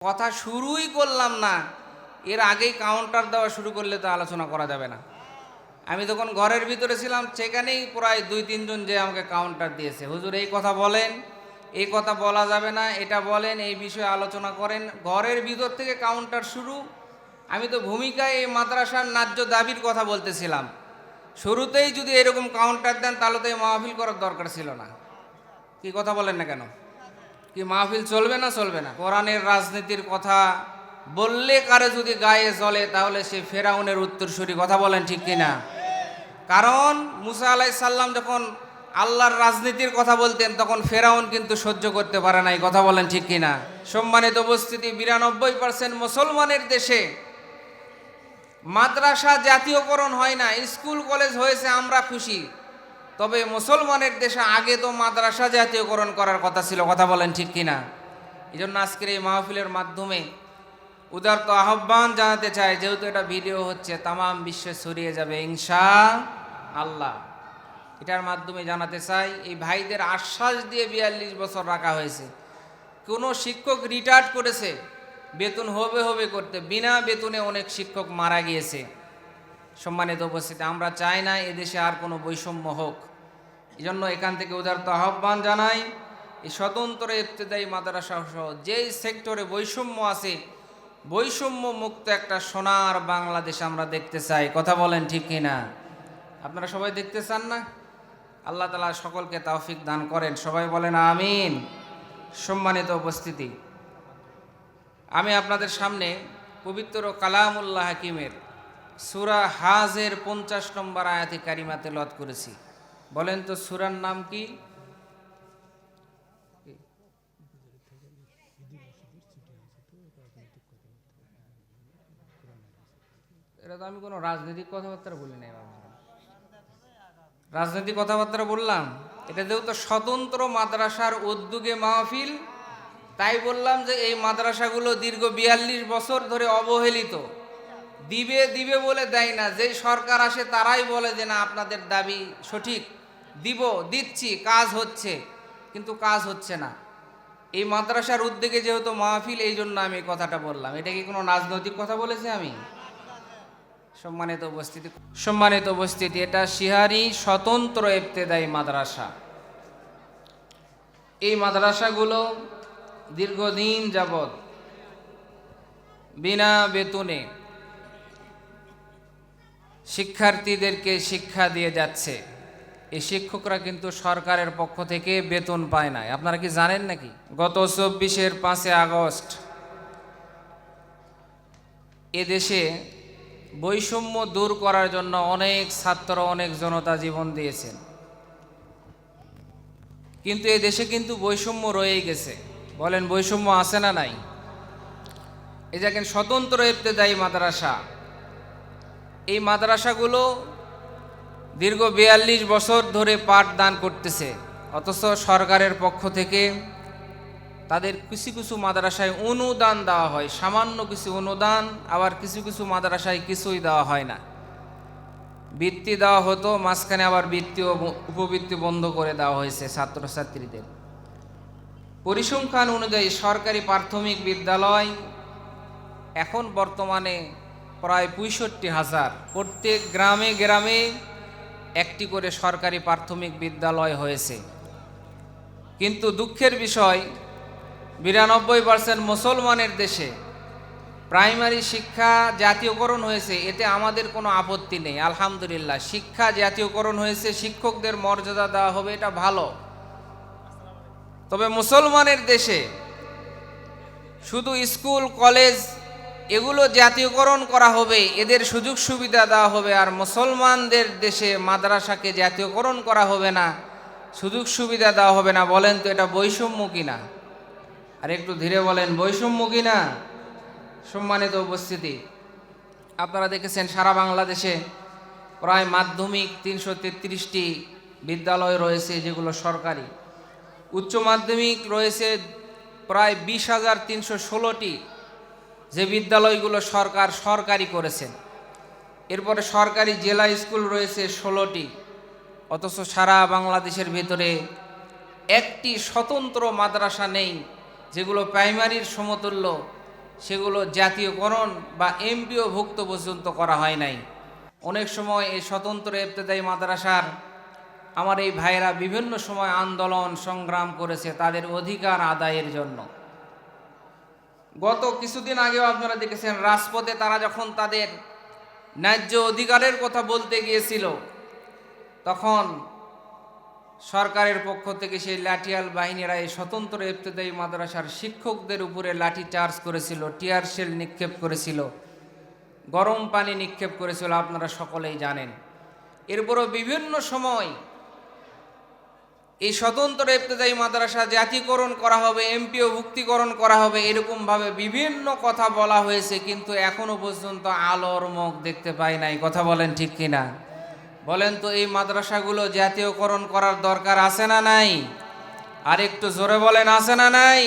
কথা শুরুই করলাম না, এর আগেই কাউন্টার দেওয়া শুরু করলে তো আলোচনা করা যাবে না। আমি তখন ঘরের ভিতরে ছিলাম, সেখানেই প্রায় 2-3 জন যে আমাকে কাউন্টার দিয়েছে, হুজুর এই কথা বলেন, এই কথা বলা যাবে না, এটা বলেন, এই বিষয়ে আলোচনা করেন। ঘরের ভিতর থেকে কাউন্টার শুরু। আমি তো ভূমিকায় এই মাদ্রাসার ন্যায্য দাবির কথা বলতেছিলাম। শুরুতেই যদি এরকম কাউন্টার দেন তাহলে তো এই মাহফিল করার দরকার ছিল না। কি কথা বলেন না কেন? কি মাহফিল চলবে না চলবে না? কোরআনের রাজনীতির কথা বললে কারে যদি গায়ে জ্বলে তাহলে সে ফেরাউনের উত্তরসূরি। কথা বলেন ঠিক কিনা? কারণ মুসা আলাইহিস সালাম যখন আল্লাহর রাজনীতির কথা বলতেন তখন ফেরাউন কিন্তু সহ্য করতে পারে নাই। কথা বলেন ঠিক কিনা? সম্মানিত উপস্থিতি, 92% মুসলমানের দেশে মাদ্রাসা জাতীয়করণ হয় না, স্কুল কলেজ হয়েছে, আমরা খুশি। তবে মুসলমানের দেশে আগে তো মাদ্রাসা জাতীয়করণ করার কথা ছিল। কথা বলেন ঠিক কিনা? এই জন্য আজকের এই মাহফিলের মাধ্যমে উদারত আহ্বান জানাতে চাই, যেহেতু এটা ভিডিও হচ্ছে, তামাম বিশ্বে ছড়িয়ে যাবে ইনশাআল্লাহ। এটার মাধ্যমে জানাতে চাই, এই ভাইদের আশ্বাস দিয়ে 42 বছর রাখা হয়েছে। কোনো শিক্ষক রিটায়ার্ড করেছে বেতন হবে হবে করতে, বিনা বেতনে অনেক শিক্ষক মারা গিয়েছে। সম্মানিত উপস্থিতি, আমরা চাই না এদেশে আর কোনো বৈষম্য হোক। এই জন্য এখান থেকে উদারত আহ্বান জানাই, এই স্বতন্ত্র ইবতেদায়ী মাদ্রাসা সহ যেই সেক্টরে বৈষম্য আছে, বৈষম্য মুক্ত একটা সোনার বাংলাদেশ আমরা দেখতে চাই। কথা বলেন ঠিক কিনা? আপনারা সবাই দেখতে চান না? আল্লাহ তাআলা সকলকে তৌফিক দান করেন, সবাই বলেন আমিন। সম্মানিত উপস্থিতি, আমি আপনাদের সামনে পবিত্র কালামুল্লাহ হাকিমের সূরা হাজের 50 নম্বর আয়াতে কারিমা তেলাওয়াত করেছি। বলেন তো সূরার নাম কি? এটা তো আমি কোনো রাজনৈতিক কথাবার্তা বলি নাই বাবা। রাজনৈতিক কথাবার্তা বললাম? এটা যেহেতু স্বতন্ত্র মাদ্রাসার উদ্যোগে মাহফিল, তাই বললাম যে এই মাদ্রাসাগুলো দীর্ঘ 42 বছর ধরে অবহেলিত। দিবে দিবে বলে দেয় না, যেই সরকার আসে তারাই বলে যে না আপনাদের দাবি সঠিক, দিব, দিচ্ছি, কাজ হচ্ছে, কিন্তু কাজ হচ্ছে না। এই মাদ্রাসার উদ্যোগে যেহেতু মাহফিল, এই জন্য আমি কথাটা বললাম। এটা কি কোনো রাজনৈতিক কথা বলেছি আমি? সম্মানিত উপস্থিতি, এটা শিহারি স্বতন্ত্র ইবতেদায়ী মাদ্রাসা। এই মাদ্রাসাগুলো দীর্ঘদিন যাবৎ বিনা বেতনে শিক্ষার্থীদেরকে শিক্ষা দিয়ে যাচ্ছে। এই শিক্ষকরা কিন্তু সরকারের পক্ষ থেকে বেতন পায় না। আপনারা কি জানেন নাকি? গত 24-এর 5 আগস্ট এদেশে বৈষম্য দূর করার জন্য অনেক ছাত্র, অনেক জনতা জীবন দিয়েছেন, কিন্তু এই দেশে কিন্তু বৈষম্য রয়েই গেছে। বলেন বৈষম্য আছে না নাই? এই দেখেন স্বতন্ত্র ইবতেদায়ী মাদ্রাসা, এই মাদ্রাসাগুলো দীর্ঘ 42 বছর ধরে পাঠদান করতেছে, অথচ সরকারের পক্ষ থেকে তাদের কিছু কিছু মাদ্রাসায় অনুদান দেওয়া হয়, সামান্য কিছু অনুদান, আবার কিছু কিছু মাদ্রাসায় কিছুই দেওয়া হয় না। বৃত্তি দেওয়া হতো, মাঝখানে আবার বৃত্তি ও উপবৃত্তি বন্ধ করে দেওয়া হয়েছে ছাত্রছাত্রীদের। পরিসংখ্যান অনুযায়ী সরকারি প্রাথমিক বিদ্যালয় এখন বর্তমানে প্রায় 65,000। প্রত্যেক গ্রামে গ্রামে একটি করে সরকারি প্রাথমিক বিদ্যালয় হয়েছে। কিন্তু দুঃখের বিষয়, 92% মুসলমানের দেশে প্রাইমারি শিক্ষা জাতীয়করণ হয়েছে। এতে আমাদের কোনো আপত্তি নেই, আলহামদুলিল্লাহ। শিক্ষা জাতীয়করণ হয়েছে, শিক্ষকদের মর্যাদা দেওয়া হবে, এটা ভালো। তবে মুসলমানের দেশে শুধু স্কুল কলেজ এগুলো জাতীয়করণ করা হবে, এদের সুযোগ সুবিধা দেওয়া হবে, আর মুসলমানদের দেশে মাদ্রাসাকে জাতীয়করণ করা হবে না, সুযোগ সুবিধা দেওয়া হবে না। বলেন তো এটা বৈষম্য কিনা? আর একটু ধীরে বলেন, বৈষম্য কিনা? সম্মানিত উপস্থিতি, আপনারা দেখেছেন সারা বাংলাদেশে প্রায় মাধ্যমিক 333টি বিদ্যালয় রয়েছে যেগুলো সরকারি। উচ্চ মাধ্যমিক রয়েছে প্রায় 20,316টি, যে বিদ্যালয়গুলো সরকারি করেছেন। এরপরে সরকারি জেলা স্কুল রয়েছে 16টি। অথচ সারা বাংলাদেশের ভিতরে একটি স্বতন্ত্র মাদ্রাসা নেই যেগুলো প্রাইমারির সমতুল্য সেগুলো জাতীয়করণ বা এমপিও ভুক্ত পর্যন্ত করা হয় নাই। অনেক সময় এই স্বতন্ত্র ইবতেদায়ী মাদ্রাসার আমার এই ভাইয়েরা বিভিন্ন সময় আন্দোলন সংগ্রাম করেছে তাদের অধিকার আদায়ের জন্য। গত কিছুদিন আগেও আপনারা দেখেছেন রাজপথে তারা যখন তাদের ন্যায্য অধিকারের কথা বলতে গিয়েছিল, তখন সরকারের পক্ষ থেকে সেই লাঠিয়াল বাহিনীরা এই স্বতন্ত্র ইবতেদায়ী মাদ্রাসার শিক্ষকদের উপরে লাঠি চার্জ করেছিল, টিয়ার শেল নিক্ষেপ করেছিল, গরম পানি নিক্ষেপ করেছিল, আপনারা সকলেই জানেন। এরপরও বিভিন্ন সময় এই স্বতন্ত্র ইবতেদায়ী মাদ্রাসা জাতীয়করণ করা হবে, এমপিও ভুক্তিকরণ করা হবে, এরকমভাবে বিভিন্ন কথা বলা হয়েছে, কিন্তু এখনো পর্যন্ত আলোর মুখ দেখতে পাই নাই। কথা বলেন ঠিক কিনা? বলেন তো, এই মাদ্রাসাগুলো জাতীয়করণ করার দরকার আছে না নাই? আর একটু জোরে বলেন, আছে না নাই?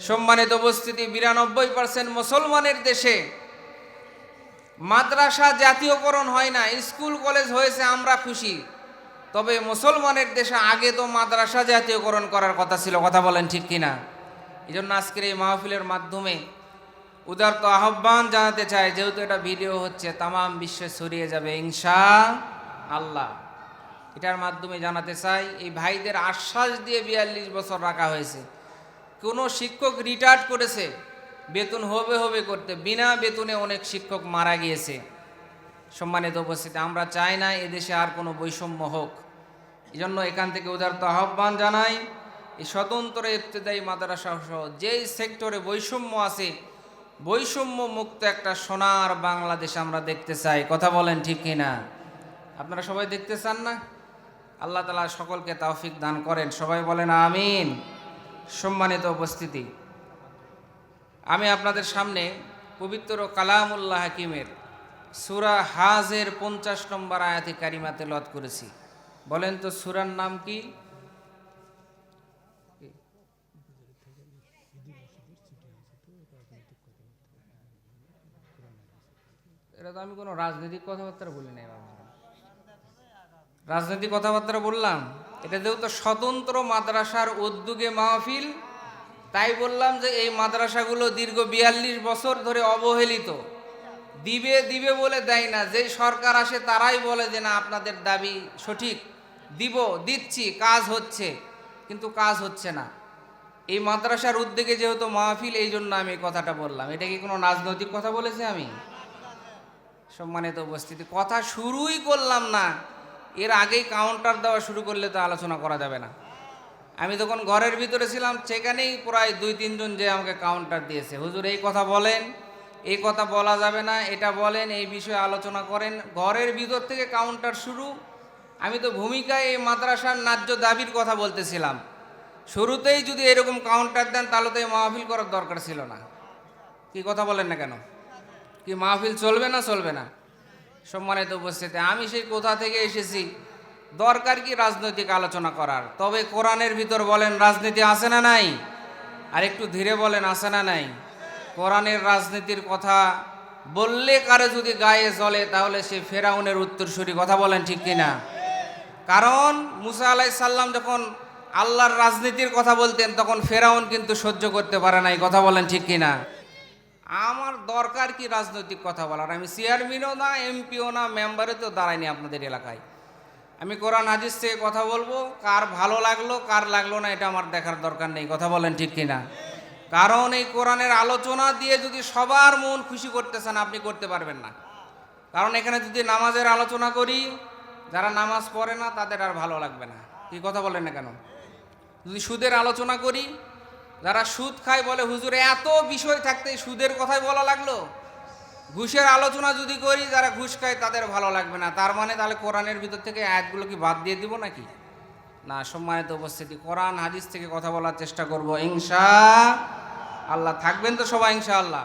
সম্মানিত উপস্থিতি, 92% মুসলমানের দেশে মাদ্রাসা জাতীয়করণ হয় না, স্কুল কলেজ হয়েছে, আমরা খুশি। তবে মুসলমানের দেশে আগে তো মাদ্রাসা জাতীয়করণ করার কথা ছিল। কথা বলেন ঠিক কিনা? এই জন্য আজকের এই মাহফিলের মাধ্যমে উদারত আহ্বান জানাতে চাই, যেহেতু এটা ভিডিও হচ্ছে, তামাম বিশ্বে ছড়িয়ে যাবে ইনশাআল্লাহ। এটার মাধ্যমে জানাতে চাই, এই ভাইদের আশ্বাস দিয়ে 42 বছর রাখা হয়েছে। কোনো শিক্ষক রিটায়ার্ড করেছে, বেতন হবে করতে, বিনা বেতনে অনেক শিক্ষক মারা গিয়েছে। সম্মানিত উপস্থিতি, আমরা চাই না এদেশে আর কোনো বৈষম্য হোক। এই জন্য এখান থেকে উদারত আহ্বান জানাই, এই স্বতন্ত্র ইবতেদায়ী মাদ্রাসা সহ যেই সেক্টরে বৈষম্য আছে, বৈষম্য মুক্ত একটা সোনার বাংলাদেশ আমরা দেখতে চাই। কথা বলেন ঠিক কিনা? আপনারা সবাই দেখতে চান না? আল্লাহ তাআলা সকলকে তৌফিক দান করেন, সবাই বলেন আমিন। সম্মানিত উপস্থিতি, আমি আপনাদের সামনে পবিত্র কালামুল্লাহ হাকিমের সূরা হাজের 50 নম্বর আয়াতে কারিমা তেলাওয়াত করেছি। বলেন তো সূরার নাম কি? এটা তো আমি কোনো রাজনৈতিক কথাবার্তা বলি নাই বাবা, রাজনৈতিক কথাবার্তা বললাম? এটা যেহেতু স্বতন্ত্র মাদ্রাসার উদ্যোগে মাহফিল, তাই বললাম যে এই মাদ্রাসাগুলো দীর্ঘ 42 বছর ধরে অবহেলিত। দিবে বলে দেয় না, যেই সরকার আসে তারাই বলে যে না আপনাদের দাবি সঠিক, দিচ্ছি, কাজ হচ্ছে, কিন্তু কাজ হচ্ছে না। এই মাদ্রাসার উদ্যোগে যেহেতু মাহফিল, এই জন্য আমি এই কথাটা বললাম। এটা কি কোনো রাজনৈতিক কথা বলেছি আমি? সম্মানিত উপস্থিতি, কথা শুরুই করলাম না, এর আগেই কাউন্টার দেওয়া শুরু করলে তো আলোচনা করা যাবে না। আমি তখন ঘরের ভিতরে ছিলাম, সেখানেই প্রায় 2-3 জন যে আমাকে কাউন্টার দিয়েছে, হুজুর এই কথা বলেন, এই কথা বলা যাবে না, এটা বলেন, এই বিষয়ে আলোচনা করেন। ঘরের ভিতর থেকে কাউন্টার শুরু। আমি তো ভূমিকায় এই মাদ্রাসার ন্যায্য দাবির কথা বলতেছিলাম। শুরুতেই যদি এরকম কাউন্টার দেন তাহলে তো এই মাহফিল করার দরকার ছিল না। কি কথা বলেন না কেন? কি মাহফিল চলবে না? চলবে না? সম্মানিত উপস্থিতি, আমি সেই কোথা থেকে এসেছি, দরকার কি রাজনৈতিক আলোচনা করার? তবে কোরআনের ভিতর বলেন রাজনীতি আছে না নাই? আর একটু ধীরে বলেন, আছে না নাই? কোরআনের রাজনীতির কথা বললে কারে যদি গায়ে জ্বলে, তাহলে সে ফেরাউনের উত্তরসূরি। কথা বলেন ঠিক কিনা? কারণ মুসা আলাইহিস সালাম যখন আল্লাহর রাজনীতির কথা বলতেন, তখন ফেরাউন কিন্তু সহ্য করতে পারে নাই। কথা বলেন ঠিক কিনা? আমার দরকার কি রাজনৈতিক কথা বলার? আমি চেয়ারম্যানও না, এমপিও না, মেম্বারে তো দাঁড়াইনি আপনাদের এলাকায়। আমি কোরআন হাদিস থেকে কথা বলবো, কার ভালো লাগলো কার লাগলো না এটা আমার দেখার দরকার নেই। কথা বলেন ঠিক কিনা? কারণ এই কোরআনের আলোচনা দিয়ে যদি সবার মন খুশি করতে চান, আপনি করতে পারবেন না। কারণ এখানে যদি নামাজের আলোচনা করি, যারা নামাজ পড়ে না তাদের আর ভালো লাগবে না। কি কথা বলেন না কেন? যদি সুদের আলোচনা করি, যারা সুদ খায় বলে হুজুরে এত বিষয় থাকতে সুদের কথাই বলা লাগলো। ঘুষের আলোচনা যদি করি, যারা ঘুষ খায় তাদের ভালো লাগবে না। তার মানে তাহলে কোরআনের ভিতর থেকে আয়াতগুলো কি বাদ দিয়ে দিব নাকি? না। সম্মানিত উপস্থিতি, কোরআন হাদিস থেকে কথা বলার চেষ্টা করব ইনশাআল্লাহ। থাকবেন তো সবাই ইনশাআল্লাহ?